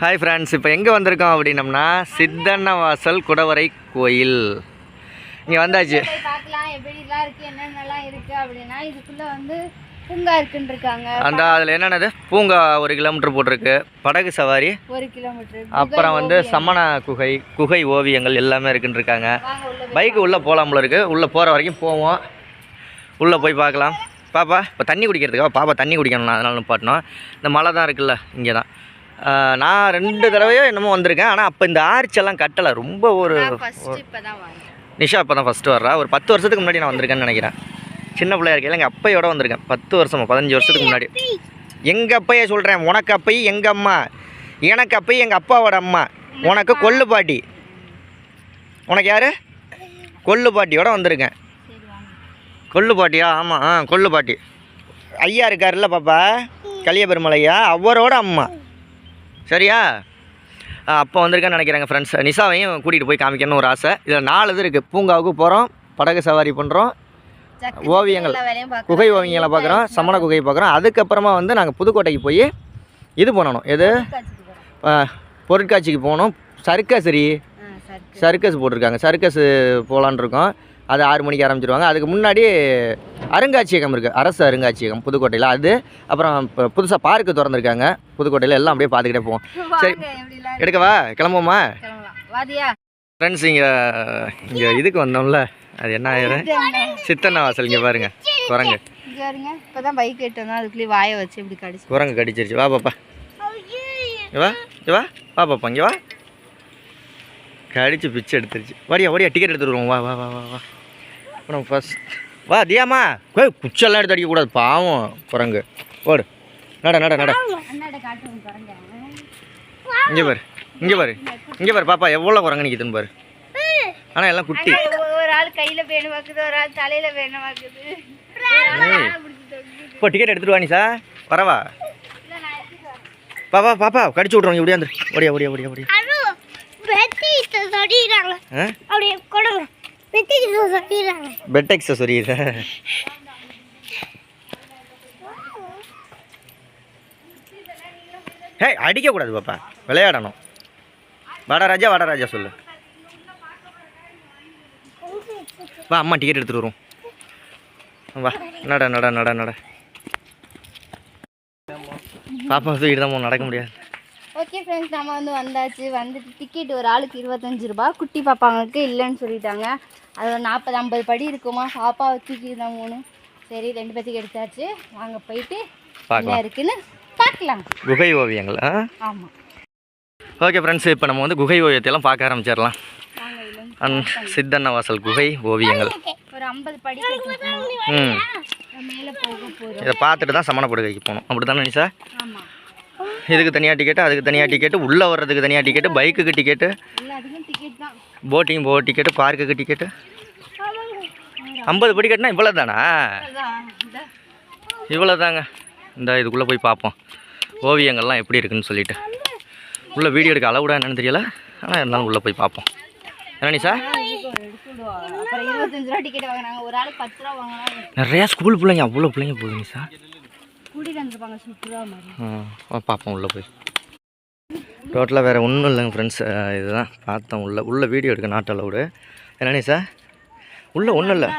Hi friends, இப்போ எங்கே வந்திருக்கோம் அப்படின்னம்னா சித்தன்னவாசல் குடவரை கோயில். இங்கே வந்தாச்சு. பார்க்கலாம் எப்படிலாம் இருக்குது, என்னென்னலாம் இருக்குது அப்படின்னா இதுக்குள்ளே வந்து பூங்கா இருக்குன்னு இருக்காங்க. அந்த அதில் என்னென்னது பூங்கா 1 கிலோமீட்டர் போட்டிருக்கு, படகு சவாரி 1 கிலோமீட்டர், அப்புறம் வந்து சமண குகை ஓவியங்கள் எல்லாமே இருக்குன்னு இருக்காங்க. பைக்கு உள்ளே போகலாம்ல இருக்குது. உள்ளே போகிற வரைக்கும் போவோம், உள்ளே போய் பார்க்கலாம். பாப்பா இப்போ தண்ணி குடிக்கிறதுக்காக பாப்பா தண்ணி குடிக்கணும், அதனால நிப்பாட்டினோம். இந்த மலை தான் இருக்குல்ல, இங்கே தான். நான் 2 தடவையோ என்னமோ வந்திருக்கேன். ஆனால் அப்போ இந்த ஆர்ச்செல்லாம் கட்டலை. ரொம்ப ஒரு நிஷா இப்போ தான் ஃபஸ்ட்டு வர்றா. ஒரு 10 வருஷத்துக்கு முன்னாடி நான் வந்திருக்கேன்னு நினைக்கிறேன். சின்ன பிள்ளையா இருக்கையில் எங்கள் அப்பையோட வந்திருக்கேன். 10 வருஷமா 15 வருஷத்துக்கு முன்னாடி. எங்கள் அப்பையே சொல்கிறேன், உனக்கு அப்பை எங்கள் அம்மா, எனக்கு அப்பை எங்கள் அப்பாவோட அம்மா. உனக்கு கொள்ளு பாட்டி, உனக்கு யார்? கொள்ளு பாட்டியோட வந்திருக்கேன். கொள்ளு பாட்டியா? ஆமாம், கொள்ளு பாட்டி. ஐயா இருக்காருல்ல பாப்பா, கலிய பெருமாள் ஐயா, அவரோட அம்மா. சரியா? அப்போ வந்திருக்கேன்னு நினைக்கிறேங்க ஃப்ரெண்ட்ஸ். நிஷாவையும் கூட்டிகிட்டு போய் காமிக்கணும்னு ஒரு ஆசை. இதில் 4 இது இருக்குது. பூங்காவுக்கு போகிறோம், படகு சவாரி பண்ணுறோம், ஓவியங்கள் குகை ஓவியங்களை பார்க்குறோம், சமண குகையை பார்க்குறோம். அதுக்கப்புறமா வந்து நாங்கள் புதுக்கோட்டைக்கு போய் இது பண்ணணும், எது பொருட்காட்சிக்கு போகணும். சர்க்கஸ் போட்டிருக்காங்க, சர்க்கஸ் போகலான் இருக்கோம். அது 6 மணிக்கு ஆரம்பிச்சிருவாங்க. அதுக்கு முன்னாடி அருங்காட்சியகம் இருக்குது, அரசு அருங்காட்சியகம் புதுக்கோட்டையில். அது அப்புறம் இப்போ புதுசாக பார்க்கு திறந்துருக்காங்க புதுக்கோட்டையில். எல்லாம் அப்படியே பார்த்துக்கிட்டே போவோம். சரி, எடுக்கவா? கிளம்புவோமா ஃப்ரெண்ட்ஸ்? இங்கே இதுக்கு வந்தோம்ல, அது என்ன ஆயிரும்? சித்தன்னவாசல். இங்கே பாருங்க குரங்கு. இப்போ தான் பைக் எடுத்தோம்னா அதுக்குள்ளேயே வாயை வச்சு இப்படி கடிச்சு குரங்கு கடிச்சிருச்சு. வா பாப்பா, வா வா வா பாப்பா, இங்கே வா. கடிச்சு பிச்சு எடுத்துருச்சு. ஓடியா டிக்கெட் எடுத்துருவோம். வா வா வா வா வா. அப்புறம் ஃபஸ்ட் வா தியாமா. குச்செல்லாம் எடுத்து அடிக்கக்கூடாது, பாவம் குரங்கு. ஓடு, நட இங்கே பாரு பாப்பா, எவ்வளோ குரங்கு நிற்கிதுன்னு பாரு. ஆனால் எல்லாம் குட்டி. ஒரு ஆள் கையில் பேணு வாக்குது, ஒரு ஆள் தலையில் பேணு வாக்குது. இப்போ டிக்கெட் எடுத்துட்டு வா நிஷா, வரவா? பாப்பா கடிச்சு விட்ருவோம். இப்படியா வந்துரு. ஓடியா. பெட் எக்ஸசரி. அடிக்கக்கூடாது பாப்பா, விளையாடணும். வாடா ராஜா சொல்லு. வா, அம்மா டிக்கெட் எடுத்துட்டு வரும். வா, நட. பாப்பா தூக்கிட்டு தான் நடக்க முடியாது. ஓகே ஃப்ரெண்ட்ஸ், நம்ம வந்துட்டு டிக்கெட் ஒரு ஆளுக்கு 25 ரூபா. குட்டி பாப்பாங்களுக்கு இல்லைன்னு சொல்லிட்டாங்க. அது ஒரு 40-50 படி இருக்குமா. பாப்பாவை தூக்கி தான் 3. சரி, 2 பேத்துக்கு எடுத்தாச்சு. வாங்க போயிட்டு என்ன இருக்குன்னு பார்க்கலாம். குகை ஓவியங்கள். ஆமாம். ஓகே ஃப்ரெண்ட்ஸ், இப்போ நம்ம வந்து குகை ஓவியத்தையெல்லாம் பார்க்க ஆரம்பிச்சிடலாம். சித்தன்னவாசல் குகை ஓவியங்கள் ஒரு 50 படி மேலே போக போகிறோம். இதை பார்த்துட்டு தான் சமண படுகைக்கு போகணும். அப்படி தானே நிஷா? ஆமாம். இதுக்கு தனியாக டிக்கெட்டு, அதுக்கு தனியாக டிக்கெட்டு, உள்ளே வர்றதுக்கு தனியாக டிக்கெட்டு, பைக்குக்கு டிக்கெட்டு, போட்டிங் டிக்கெட்டு, பார்க்குக்கு டிக்கெட்டு. 50 படி கட்டினா இவ்வளோ தானா? இவ்வளோ தாங்க. இந்த இதுக்குள்ளே போய் பார்ப்போம் ஓவியங்கள்லாம் எப்படி இருக்குன்னு சொல்லிட்டு. உள்ளே வீடியோ எடுக்க அளவுடா என்னன்னு தெரியல, ஆனால் இருந்தாலும் உள்ளே போய் பார்ப்போம். என்ன நிஷா? நிறையா ஸ்கூல் பிள்ளைங்க, அவ்வளோ பிள்ளைங்க போகுது நிஷா. பார்ப்போம் உள்ளே போய். டோட்டலாக வேறு ஒன்றும் இல்லைங்க ஃப்ரெண்ட்ஸ். இதுதான் பார்த்தோம். உள்ள வீடியோ எடுக்க நாட் அலவுடு. என்னன்னே சார், உள்ளே ஒன்றும் இல்லை,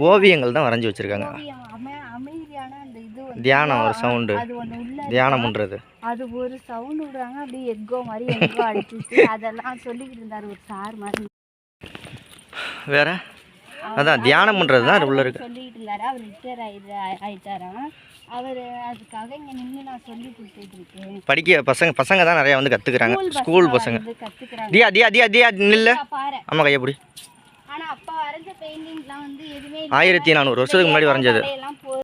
ஓவியங்கள் தான் வரைஞ்சி வச்சுருக்காங்க. தியானம், ஒரு சவுண்டு தியானம் பண்ணுறது. அது ஒரு சவுண்டு விடுறாங்க, அப்படியே எக்கோ மாதிரி எங்கோ அடிச்சுட்டு அதெல்லாம் சொல்லிக்கிட்டு இருந்தார் ஒரு சார் மாதிரி. வேறு அதான் தியானம் பண்ணுறது தான் உள்ளே இருக்குது சொல்லிக்கிட்டு இருந்தார். அவர் ரிட்டையர் ஆகிட்டாராம். அவர் அதுக்காக இங்கே நின்று நான் சொல்லி கொடுத்துட்ருக்கேன். படிக்க பசங்க தான் நிறையா வந்து கற்றுக்குறாங்க, ஸ்கூல் பசங்க கற்றுக்குறாங்க. தியா நில்ல. ஆமாம், கையப்படி. ஆனால் அப்பா வரைஞ்ச பெயிண்டிங்லாம் வந்து எதுவுமே 1400 வருஷத்துக்கு முன்னாடி வரைஞ்சது.